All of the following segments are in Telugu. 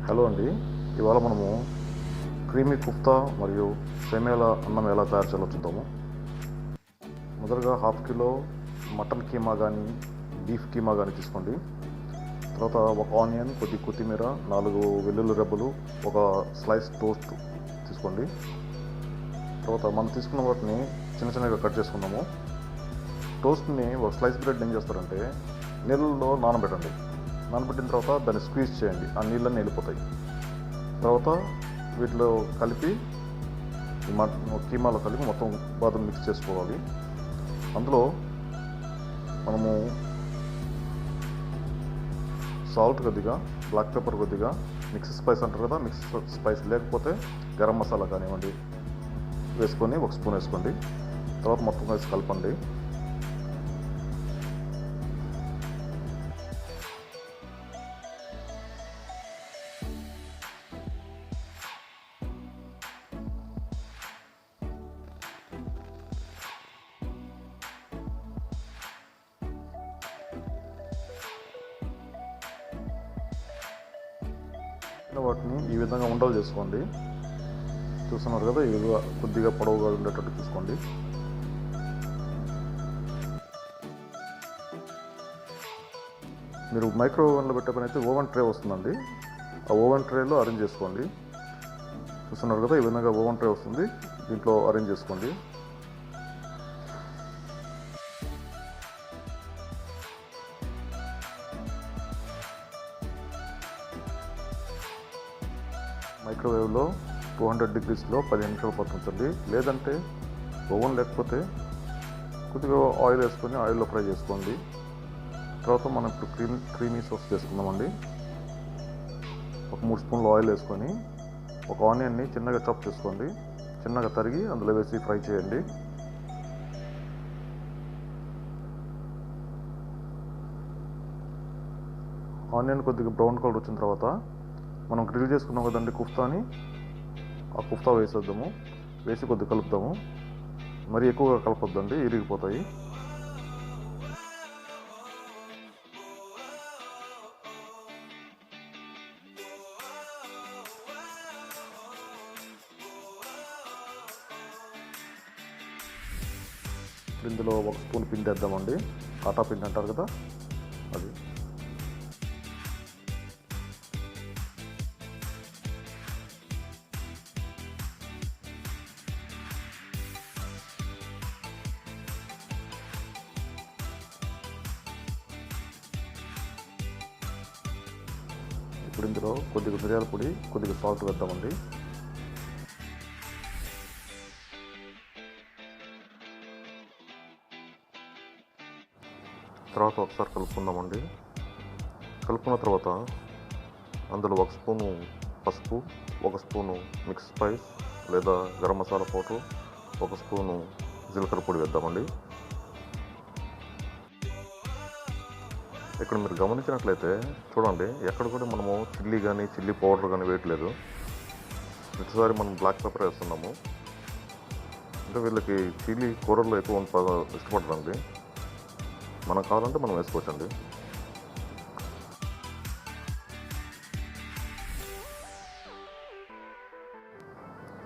హలో అండి, ఇవాళ మనము క్రీమీ కుఫ్తా మరియు సేమియాల అన్నం ఎలా తయారు చేయాలో చూద్దాము. మొదటగా 1/2 కిలో మటన్ కీమా కానీ బీఫ్ కీమా కానీ తీసుకోండి. తర్వాత ఒక ఆనియన్, కొద్ది కొత్తిమీర, 4 వెల్లుల్లి రెబ్బలు, ఒక స్లైస్ టోస్ట్ తీసుకోండి. తర్వాత మనం తీసుకున్న వాటిని చిన్న చిన్నగా కట్ చేసుకుందాము. టోస్ట్ని ఒక స్లైస్ బ్రెడ్ ఏం చేస్తారంటే నీళ్ళల్లో నానబెట్టండి. నానబెట్టిన తర్వాత దాన్ని స్క్వీజ్ చేయండి, ఆ నీళ్ళన్నీ వెళ్ళిపోతాయి. తర్వాత వీటిలో కలిపి కీమాలో కలిపి మొత్తం బాగా మిక్స్ చేసుకోవాలి. అందులో మనము సాల్ట్ కొద్దిగా, బ్లాక్ పెప్పర్ కొద్దిగా, మిక్స్ స్పైస్ అంటారు కదా, మిక్స్ స్పైస్ లేకపోతే గరం మసాలా కానివ్వండి వేసుకొని 1 స్పూన్ వేసుకోండి. తర్వాత మొత్తం వేసి కలపండి. వాటిని ఈ విధంగా ఉండలు చేసుకోండి. చూస్తున్నారు కదా, ఈ విధంగా కొద్దిగా పొడవుగా ఉండేటట్టు చూసుకోండి. మీరు మైక్రోవేవ్ ఓవెన్లో పెట్టే పని అయితే ఓవెన్ ట్రే వస్తుందండి, ఆ ఓవెన్ ట్రేలో అరేంజ్ చేసుకోండి. చూస్తున్నారు కదా, ఈ విధంగా ఓవెన్ ట్రే వస్తుంది, దీంట్లో అరేంజ్ చేసుకోండి. మైక్రోవేవ్లో 200 డిగ్రీస్లో 15 నిమిషాలు పట్టించండి. లేదంటే ఓవెన్ లేకపోతే కొద్దిగా ఆయిల్ వేసుకొని ఆయిల్లో ఫ్రై చేసుకోండి. తర్వాత మనం ఇప్పుడు క్రీమీ సాస్ చేసుకుందామండి. ఒక 3 స్పూన్లు ఆయిల్ వేసుకొని ఒక ఆనియన్ని చిన్నగా చాప్ చేసుకోండి. చిన్నగా తరిగి అందులో వేసి ఫ్రై చేయండి. ఆనియన్ కొద్దిగా బ్రౌన్ కలర్ వచ్చిన తర్వాత మనం గ్రిల్ చేసుకున్నాం కదండి కుఫ్తాని, ఆ కుఫ్తా వేసేద్దాము. వేసి కొద్దిగా కలుపుతాము. మరి ఎక్కువగా కలపొద్దండి, ఇరిగిపోతాయి. ఇందులో 1 స్పూన్ పిండి వేద్దామండి. ఆటా పిండి అంటారు కదా, అది. ఇప్పుడు ఇందులో కొద్దిగా మిరియాల పొడి, కొద్దిగా సాల్ట్ వేద్దామండి. తర్వాత ఒకసారి కలుపుకుందామండి. కలుపుకున్న తర్వాత అందులో 1 స్పూను పసుపు, 1 స్పూను మిక్స్ స్పైస్ లేదా గరం మసాలా పౌడర్, 1 స్పూను జీలకర్ర పొడి వేద్దామండి. ఇక్కడ మీరు గమనించినట్లయితే చూడండి, ఎక్కడ కూడా మనము చిల్లీ కానీ చిల్లీ పౌడర్ కానీ వేయట్లేదు. ప్రతిసారి మనం బ్లాక్ పెప్పర్ వేస్తున్నాము. అంటే వీళ్ళకి చిల్లీ కూరల్లో ఎక్కువ ఇష్టపడరండి. మనం కావాలంటే మనం వేసుకోవచ్చండి.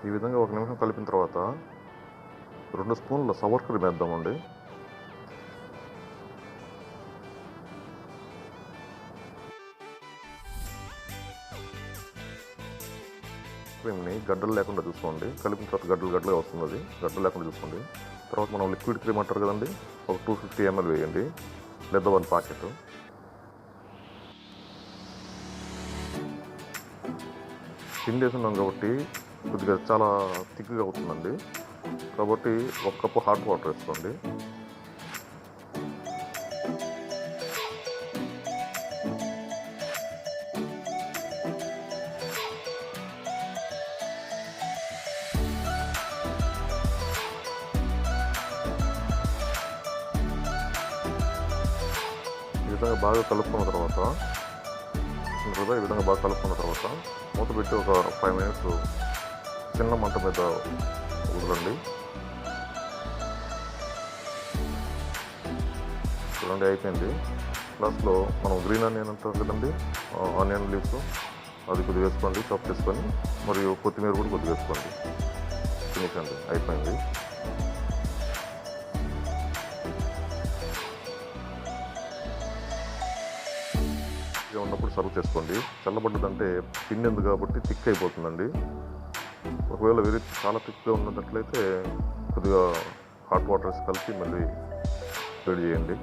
ఈ విధంగా 1 నిమిషం కలిపిన తర్వాత 2 స్పూన్ల సవర్ క్రీమ్ వేద్దామండి. క్రీమ్ని గడ్డలు లేకుండా చూసుకోండి. కలిపిన తర్వాత గడ్డలుగా వస్తుంది, అది గడ్డలు లేకుండా చూసుకోండి. తర్వాత మనం లిక్విడ్ క్రీమ్ అంటారు కదండి, ఒక 250 ml వేయండి, లేదా 1 ప్యాకెట్. పిండి వేసున్నాం కాబట్టి కొద్దిగా చాలా థిక్గా అవుతుందండి. కాబట్టి 1 కప్పు హాట్ వాటర్ వేసుకోండి. ఈ విధంగా బాగా కలుపుకున్న తర్వాత మూత పెట్టి ఒక 5 మినిట్స్ చిన్న మంట మీద వదలండి. చూడండి, అయిపోయింది. ప్లస్లో మనం గ్రీన్ ఆనియన్ అంటారు కదండి, ఆనియన్ లీవ్స్ అది కొద్దిగా వేసుకోండి, చాప్ చేసుకొని, మరియు కొత్తిమీర కూడా కొద్దిగా వేసుకోండి. ఫినిష్ అండి, అయిపోయింది. ఉన్నప్పుడు సర్వ్ చేసుకోండి. చల్లబడ్డదంటే పిండి ఉంది కాబట్టి థిక్ అయిపోతుందండి. ఒకవేళ చాలా థిక్గా ఉన్నట్లయితే కొద్దిగా హాట్ వాటర్స్ కలిపి మళ్ళీ వేడి చేయండి.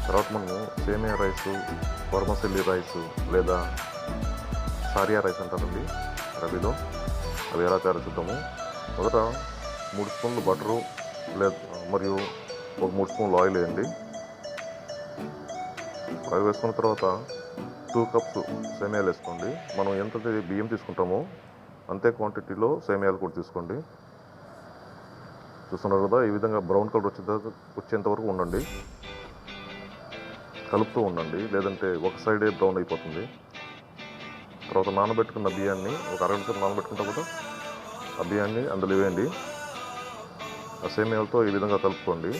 తర్వాత మనము సేమియా రైసు, వర్మసెల్లి రైసు లేదా సారియా రైస్ అంటారండి రవిలో, అవి ఎలా తయారు చూద్దాము. మొదట 3 స్పూన్లు బటరు మరియు ఒక 3 స్పూన్లు ఆయిల్ వేయండి. ఆయిల్ వేసుకున్న తర్వాత 2 కప్స్ సేమియాలు వేసుకోండి. మనం ఎంత బియ్యం తీసుకుంటామో అంతే క్వాంటిటీలో సేమియాలు కూడా తీసుకోండి. చూస్తున్నారు కదా, ఈ విధంగా బ్రౌన్ కలర్ వచ్చేంత వరకు ఉండండి, కలుపుతూ ఉండండి, లేదంటే ఒక సైడే బ్రౌన్ అయిపోతుంది. తర్వాత నానబెట్టుకున్న బియ్యాన్ని ఒక అరగంట సేపు నానబెట్టుకుంటాం కదా, ఆ బియ్యాన్ని అందులో వేయండి. ఆ సేమియాలతో ఈ విధంగా కలుపుకోండి.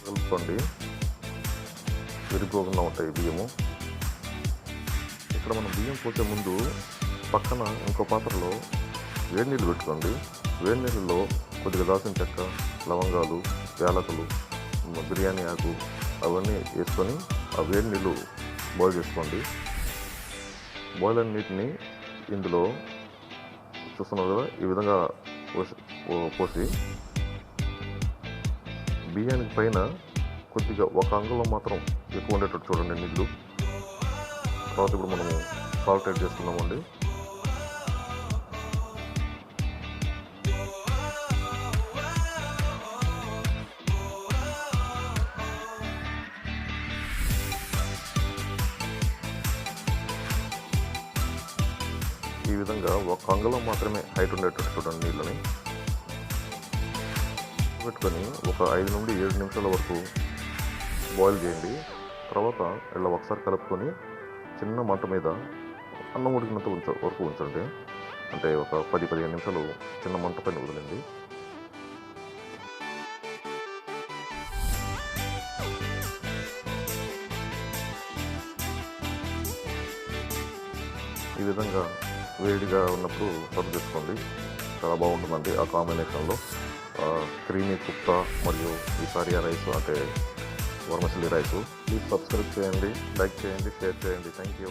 కలుపుకోండి, విరిగిపోకుండా ఉంటాయి బియ్యము. ఇక్కడ మనం బియ్యం పోసే ముందు పక్కన ఇంకో పాత్రలో వేడి నీళ్ళు పెట్టుకోండి. వేడి నీళ్ళలో కొద్దిగా దాల్చిన చెక్క, లవంగాలు, యాలకులు, బిర్యానీ ఆకు అవన్నీ వేసుకొని ఆ వేడి నీళ్ళు బాయిల్ చేసుకోండి. బాయిల్ అయిన నీటిని ఇందులో చూస్తున్నారు కదా, ఈ విధంగా పోసి బియ్యానికి పైన కొద్దిగా ఒక అంగుళం మాత్రం ఎక్కువ ఉండేటట్టు చూడండి నీళ్ళు. తర్వాత ఇప్పుడు మనము సాల్ట్ యాడ్ చేసుకున్నామండి. ఈ విధంగా ఒక అంగుళం మాత్రమే హైట్ ఉండేటట్టు చూడండి నీళ్ళని పెట్టుకొని ఒక 5 నుండి 7 నిమిషాల వరకు బాయిల్ చేయండి. తర్వాత ఇలా ఒకసారి కలుపుకొని చిన్న మంట మీద అన్నం ఉడికినంత వరకు ఉంచండి. అంటే ఒక 10-15 నిమిషాలు చిన్న మంట పైన వదిలింది. ఈ విధంగా వేడిగా ఉన్నప్పుడు సర్వ్ చేసుకోండి. చాలా బాగుంటుందండి ఆ కాంబినేషన్లో. క్రీమీ కుఫ్తా మరియు ఈ సారియా రైస్ అంటే వర్మసెల్లి రైసు. ప్లీజ్ సబ్స్క్రైబ్ చేయండి, లైక్ చేయండి, షేర్ చేయండి. Thank you.